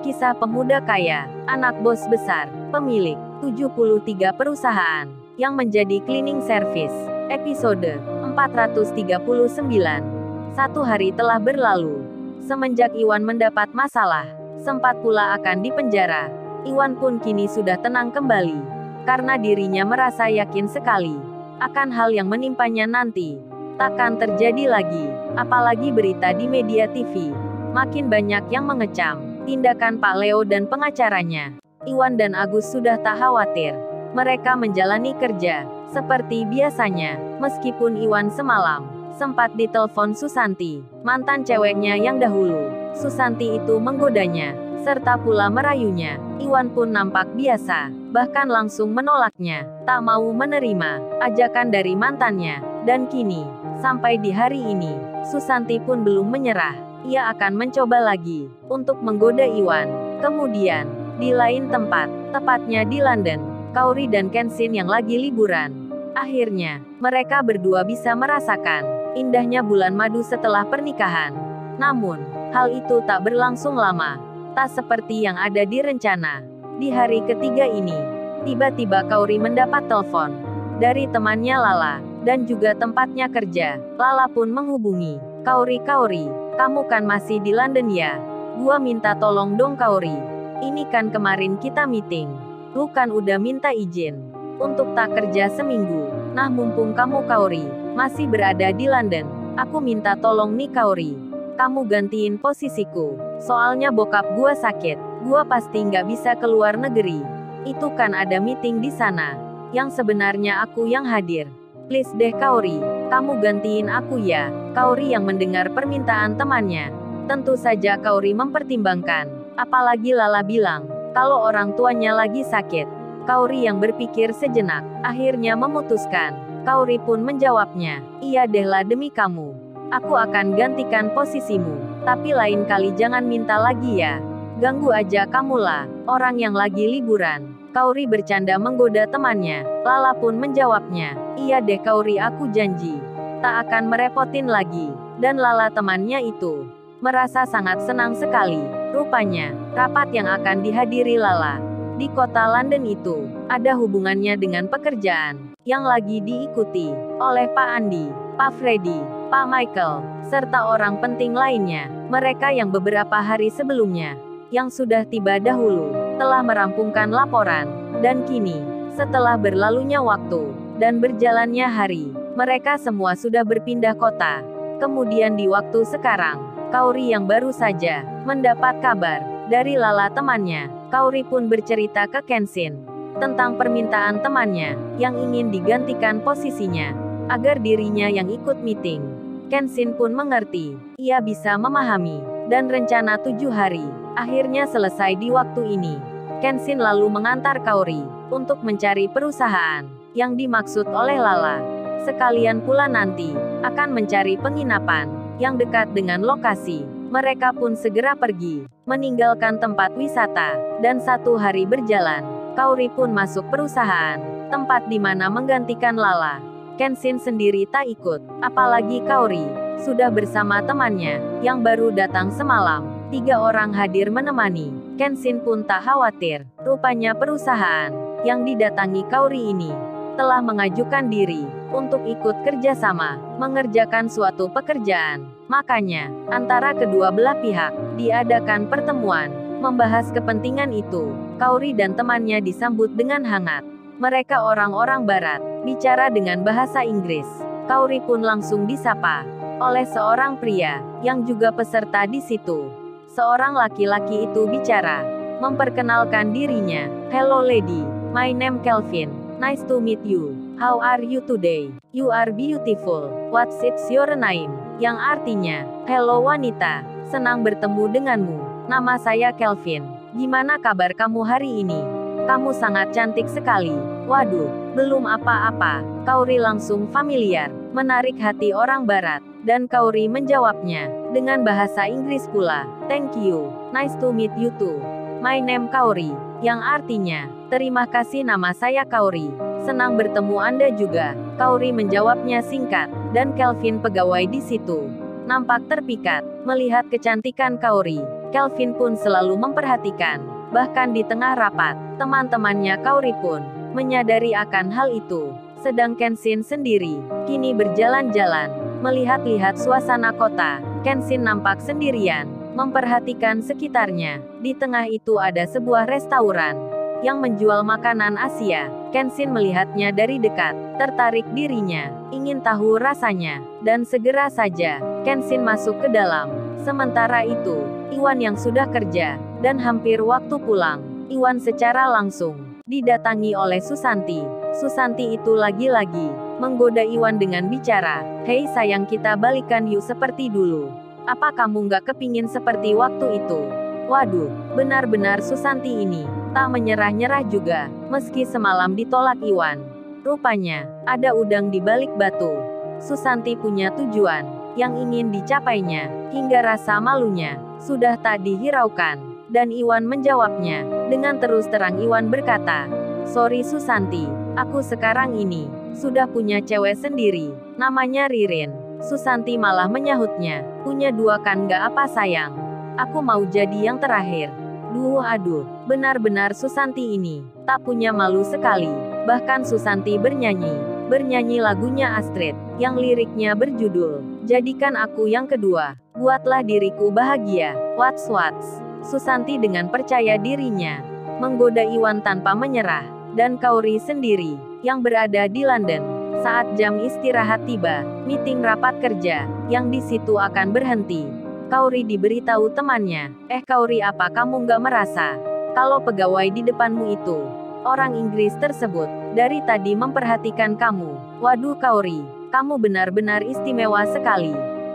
Kisah pemuda kaya, anak bos besar, pemilik 73 perusahaan, yang menjadi cleaning service. Episode 439. Satu hari telah berlalu. Semenjak Iwan mendapat masalah, sempat pula akan dipenjara, Iwan pun kini sudah tenang kembali. Karena dirinya merasa yakin sekali akan hal yang menimpanya nanti takkan terjadi lagi. Apalagi berita di media TV makin banyak yang mengecam tindakan Pak Leo dan pengacaranya. Iwan dan Agus sudah tak khawatir. Mereka menjalani kerja seperti biasanya, meskipun Iwan semalam sempat ditelepon Susanti, mantan ceweknya yang dahulu. Susanti itu menggodanya, serta pula merayunya. Iwan pun nampak biasa, bahkan langsung menolaknya, tak mau menerima ajakan dari mantannya. Dan kini, sampai di hari ini, Susanti pun belum menyerah. Ia akan mencoba lagi untuk menggoda Iwan. Kemudian, di lain tempat, tepatnya di London, Kauri dan Kenshin yang lagi liburan. Akhirnya, mereka berdua bisa merasakan indahnya bulan madu setelah pernikahan. Namun, hal itu tak berlangsung lama. Tak seperti yang ada di rencana. Di hari ketiga ini, tiba-tiba Kauri mendapat telepon dari temannya Lala, dan juga tempatnya kerja. Lala pun menghubungi. Kauri, kamu kan masih di London ya? Gua minta tolong dong Kauri. Ini kan kemarin kita meeting. Lu kan udah minta izin untuk tak kerja seminggu. Nah mumpung kamu Kauri masih berada di London, aku minta tolong nih Kauri. Kamu gantiin posisiku. Soalnya bokap gua sakit. Gua pasti nggak bisa keluar negeri. Itu kan ada meeting di sana. Yang sebenarnya aku yang hadir. Please deh Kauri, kamu gantiin aku ya. Kauri yang mendengar permintaan temannya. Tentu saja Kauri mempertimbangkan. Apalagi Lala bilang, kalau orang tuanya lagi sakit. Kauri yang berpikir sejenak, akhirnya memutuskan. Kauri pun menjawabnya, iya dehlah demi kamu. Aku akan gantikan posisimu. Tapi lain kali jangan minta lagi ya. Ganggu aja kamulah, orang yang lagi liburan. Kauri bercanda menggoda temannya. Lala pun menjawabnya, iya deh Kauri aku janji. Tak akan merepotin lagi. Dan Lala temannya itu merasa sangat senang sekali. Rupanya, rapat yang akan dihadiri Lala di kota London itu ada hubungannya dengan pekerjaan yang lagi diikuti oleh Pak Andi, Pak Freddy, Pak Michael, serta orang penting lainnya. Mereka yang beberapa hari sebelumnya yang sudah tiba dahulu telah merampungkan laporan. Dan kini, setelah berlalunya waktu dan berjalannya hari, mereka semua sudah berpindah kota. Kemudian di waktu sekarang, Kauri yang baru saja mendapat kabar dari Lala temannya, Kauri pun bercerita ke Kenshin tentang permintaan temannya yang ingin digantikan posisinya agar dirinya yang ikut meeting. Kenshin pun mengerti, ia bisa memahami, dan rencana 7 hari akhirnya selesai di waktu ini. Kenshin lalu mengantar Kauri untuk mencari perusahaan yang dimaksud oleh Lala. Sekalian pula nanti akan mencari penginapan yang dekat dengan lokasi. Mereka pun segera pergi, meninggalkan tempat wisata, dan 1 hari berjalan, Kauri pun masuk perusahaan, tempat di mana menggantikan Lala. Kenshin sendiri tak ikut, apalagi Kauri sudah bersama temannya, yang baru datang semalam. 3 orang hadir menemani. Kenshin pun tak khawatir, rupanya perusahaan yang didatangi Kauri ini telah mengajukan diri untuk ikut kerjasama, mengerjakan suatu pekerjaan. Makanya, antara kedua belah pihak, diadakan pertemuan, membahas kepentingan itu. Kauri dan temannya disambut dengan hangat. Mereka orang-orang barat, bicara dengan bahasa Inggris. Kauri pun langsung disapa oleh seorang pria, yang juga peserta di situ. Seorang laki-laki itu bicara, memperkenalkan dirinya. Hello lady, my name Kelvin. Nice to meet you. How are you today? You are beautiful. What's your name? Yang artinya, hello wanita, senang bertemu denganmu. Nama saya Kelvin. Gimana kabar kamu hari ini? Kamu sangat cantik sekali. Waduh, belum apa-apa. Kauri langsung familiar, menarik hati orang barat. Dan Kauri menjawabnya dengan bahasa Inggris pula. Thank you. Nice to meet you too. My name Kauri, yang artinya, terima kasih nama saya Kauri. Senang bertemu Anda juga. Kauri menjawabnya singkat, dan Kelvin pegawai di situ nampak terpikat melihat kecantikan Kauri. Kelvin pun selalu memperhatikan. Bahkan di tengah rapat, teman-temannya Kaori pun menyadari akan hal itu. Sedang Kenshin sendiri, kini berjalan-jalan, melihat-lihat suasana kota. Kenshin nampak sendirian, memperhatikan sekitarnya. Di tengah itu ada sebuah restoran yang menjual makanan Asia. Kenshin melihatnya dari dekat, tertarik dirinya, ingin tahu rasanya, dan segera saja, Kenshin masuk ke dalam. Sementara itu, Iwan yang sudah kerja, dan hampir waktu pulang, Iwan secara langsung didatangi oleh Susanti. Susanti itu lagi-lagi menggoda Iwan dengan bicara, "Hei sayang, kita balikan yuk seperti dulu. Apa kamu nggak kepingin seperti waktu itu?" Waduh, benar-benar Susanti ini tak menyerah-nyerah juga, meski semalam ditolak Iwan. Rupanya, ada udang di balik batu. Susanti punya tujuan yang ingin dicapainya, hingga rasa malunya sudah tak dihiraukan. Dan Iwan menjawabnya, dengan terus terang Iwan berkata, "Sorry Susanti, aku sekarang ini sudah punya cewek sendiri, namanya Ririn." Susanti malah menyahutnya, "Punya dua kan gak apa sayang. Aku mau jadi yang terakhir." Aduh, benar-benar Susanti ini tak punya malu sekali. Bahkan Susanti bernyanyi lagunya Astrid, yang liriknya berjudul, "Jadikan Aku Yang Kedua, Buatlah Diriku Bahagia." Wats. Susanti dengan percaya dirinya menggoda Iwan tanpa menyerah. Dan Kaori sendiri, yang berada di London, saat jam istirahat tiba, meeting rapat kerja, yang di situ akan berhenti. Kaori diberitahu temannya, Kaori, apa kamu nggak merasa kalau pegawai di depanmu itu orang Inggris tersebut dari tadi memperhatikan kamu? Waduh Kaori, kamu benar-benar istimewa sekali.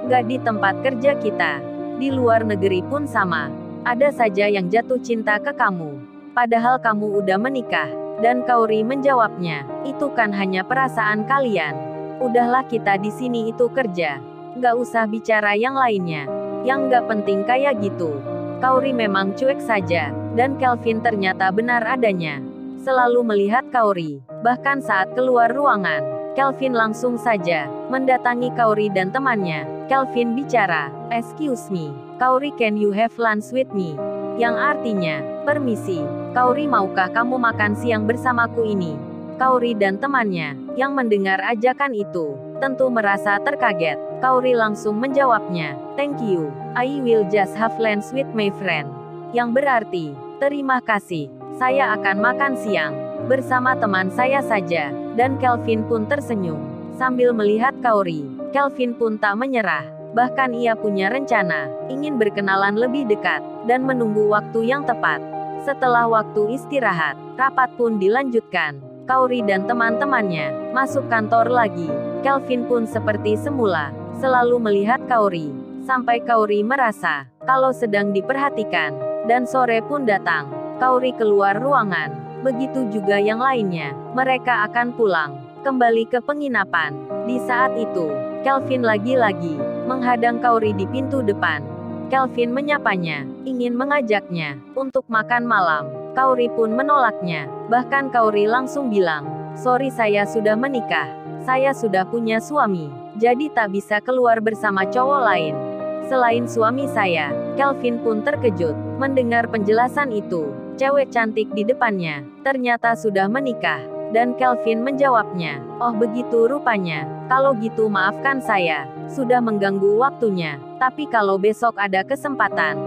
Nggak di tempat kerja kita, di luar negeri pun sama. Ada saja yang jatuh cinta ke kamu. Padahal kamu udah menikah. Dan Kaori menjawabnya, "Itu kan hanya perasaan kalian. Udahlah, kita di sini itu kerja. Nggak usah bicara yang lainnya. Yang nggak penting kayak gitu." Kaori memang cuek saja. Dan Kelvin ternyata benar adanya selalu melihat Kaori. Bahkan saat keluar ruangan, Kelvin langsung saja mendatangi Kaori dan temannya. Kelvin bicara, "Excuse me, Kaori, can you have lunch with me?" Yang artinya, "Permisi, Kaori, maukah kamu makan siang bersamaku ini?" Kaori dan temannya, yang mendengar ajakan itu, tentu merasa terkaget. Kaori langsung menjawabnya, "Thank you, I will just have lunch with my friend." Yang berarti, "Terima kasih, saya akan makan siang bersama teman saya saja." Dan Kelvin pun tersenyum sambil melihat Kaori. Kelvin pun tak menyerah. Bahkan ia punya rencana, ingin berkenalan lebih dekat, dan menunggu waktu yang tepat. Setelah waktu istirahat, rapat pun dilanjutkan. Kaori dan teman-temannya masuk kantor lagi. Kelvin pun seperti semula, selalu melihat Kaori, sampai Kaori merasa kalau sedang diperhatikan. Dan sore pun datang, Kaori keluar ruangan. Begitu juga yang lainnya, mereka akan pulang kembali ke penginapan. Di saat itu, Kelvin lagi-lagi menghadang Kaori di pintu depan. Kelvin menyapanya, ingin mengajaknya untuk makan malam. Kaori pun menolaknya. Bahkan Kaori langsung bilang, "Sorry, saya sudah menikah. Saya sudah punya suami. Jadi tak bisa keluar bersama cowok lain selain suami saya." Kelvin pun terkejut mendengar penjelasan itu. Cewek cantik di depannya ternyata sudah menikah. Dan Kelvin menjawabnya, "Oh begitu rupanya. Kalau gitu maafkan saya sudah mengganggu waktunya. Tapi kalau besok ada kesempatan,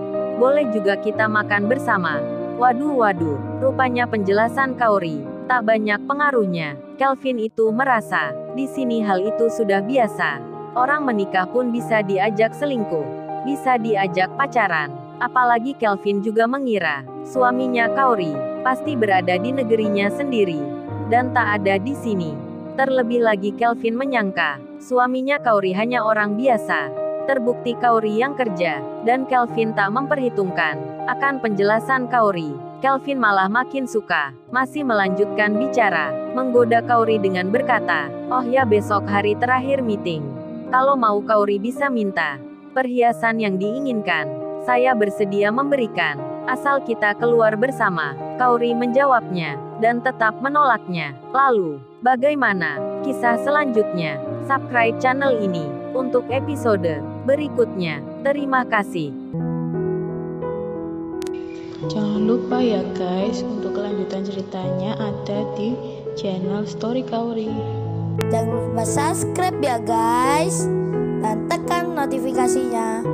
boleh juga kita makan bersama." Waduh, rupanya penjelasan Kaori tak banyak pengaruhnya. Kelvin itu merasa, di sini hal itu sudah biasa. Orang menikah pun bisa diajak selingkuh, bisa diajak pacaran. Apalagi Kelvin juga mengira, suaminya Kaori pasti berada di negerinya sendiri, dan tak ada di sini. Terlebih lagi Kelvin menyangka, suaminya Kaori hanya orang biasa. Terbukti Kaori yang kerja, dan Kelvin tak memperhitungkan akan penjelasan Kaori. Kelvin malah makin suka, masih melanjutkan bicara, menggoda Kaori dengan berkata, "Oh ya, besok hari terakhir meeting. Kalau mau Kaori bisa minta perhiasan yang diinginkan. Saya bersedia memberikan, asal kita keluar bersama." Kaori menjawabnya, dan tetap menolaknya. Lalu, bagaimana kisah selanjutnya? Subscribe channel ini untuk episode berikutnya. Terima kasih. Jangan lupa ya guys, untuk kelanjutan ceritanya ada di channel Story Kauri. Jangan lupa subscribe ya guys, dan tekan notifikasinya